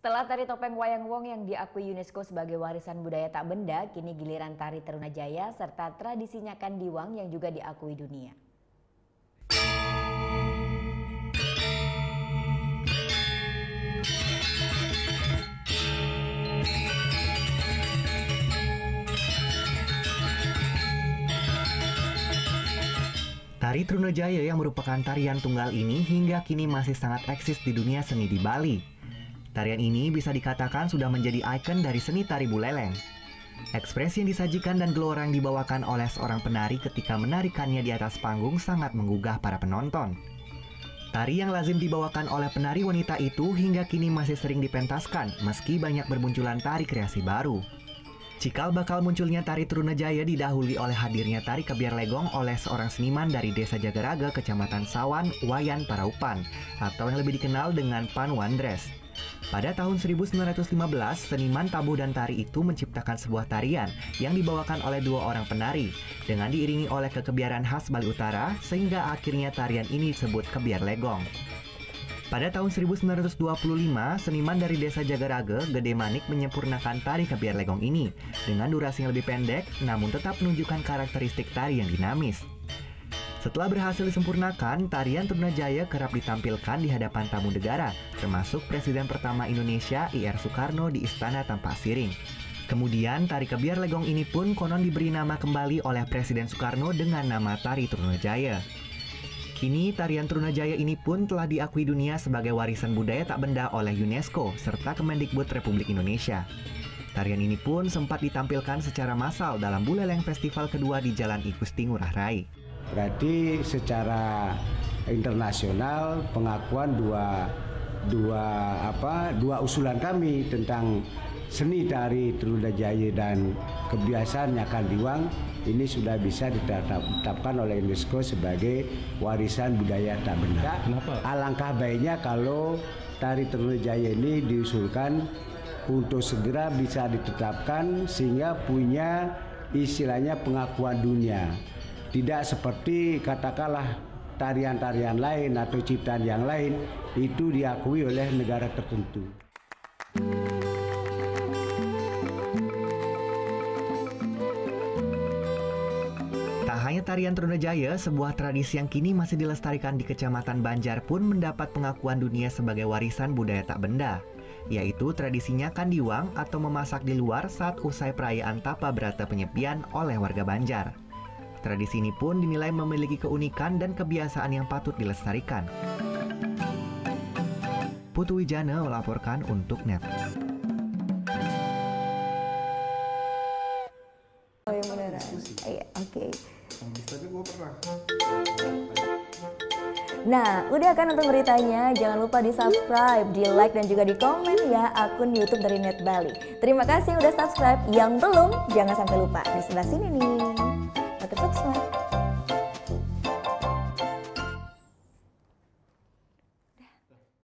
Setelah tari topeng Wayang Wong yang diakui UNESCO sebagai warisan budaya tak benda, kini giliran tari Trunajaya serta tradisinya Kandiwang yang juga diakui dunia. Tari Trunajaya yang merupakan tarian tunggal ini hingga kini masih sangat eksis di dunia seni di Bali. Tarian ini bisa dikatakan sudah menjadi ikon dari seni tari Buleleng. Ekspresi yang disajikan dan gelora yang dibawakan oleh seorang penari ketika menarikannya di atas panggung sangat menggugah para penonton. Tari yang lazim dibawakan oleh penari wanita itu hingga kini masih sering dipentaskan meski banyak bermunculan tari kreasi baru. Cikal bakal munculnya tari Trunajaya didahului oleh hadirnya tari Kebiar Legong oleh seorang seniman dari Desa Jagaraga, Kecamatan Sawan, Wayan Paraupan, atau yang lebih dikenal dengan Pan Wandres. Pada tahun 1915, seniman tabuh dan tari itu menciptakan sebuah tarian yang dibawakan oleh dua orang penari dengan diiringi oleh kekebiaran khas Bali Utara sehingga akhirnya tarian ini disebut Kebiar Legong. Pada tahun 1925, seniman dari Desa Jagaraga, Gede Manik menyempurnakan tari Kebiar Legong ini dengan durasi yang lebih pendek namun tetap menunjukkan karakteristik tari yang dinamis. Setelah berhasil disempurnakan, tarian Trunajaya kerap ditampilkan di hadapan tamu negara, termasuk Presiden pertama Indonesia I.R. Soekarno di Istana Tampak Siring. Kemudian, tari Kebiar Legong ini pun konon diberi nama kembali oleh Presiden Soekarno dengan nama tari Trunajaya. Kini, tarian Trunajaya ini pun telah diakui dunia sebagai warisan budaya tak benda oleh UNESCO serta Kemendikbud Republik Indonesia. Tarian ini pun sempat ditampilkan secara massal dalam Buleleng Festival kedua di Jalan I Gusti Ngurah Rai. Berarti secara internasional pengakuan dua usulan kami tentang seni tari Trunajaya dan kebiasaannya Kandiwang ini sudah bisa ditetapkan oleh UNESCO sebagai warisan budaya tak benda. Kenapa? Alangkah baiknya kalau tari Trunajaya ini diusulkan untuk segera bisa ditetapkan sehingga punya istilahnya pengakuan dunia. Tidak seperti katakanlah tarian-tarian lain atau ciptaan yang lain itu diakui oleh negara tertentu. Tak hanya tarian Trunajaya, sebuah tradisi yang kini masih dilestarikan di Kecamatan Banjar pun mendapat pengakuan dunia sebagai warisan budaya tak benda, yaitu tradisinya Kandiwang atau memasak di luar saat usai perayaan Tapa Brata Penyepian oleh warga Banjar. Tradisi ini pun dinilai memiliki keunikan dan kebiasaan yang patut dilestarikan. Putu Wijana melaporkan untuk NET. Oh yang beneran? Iya, oke. Nah, udah kan untuk beritanya? Jangan lupa di subscribe, di like dan juga di komen ya akun YouTube dari Net Bali. Terima kasih udah subscribe. Yang belum, jangan sampai lupa di sebelah sini nih. Subscribe.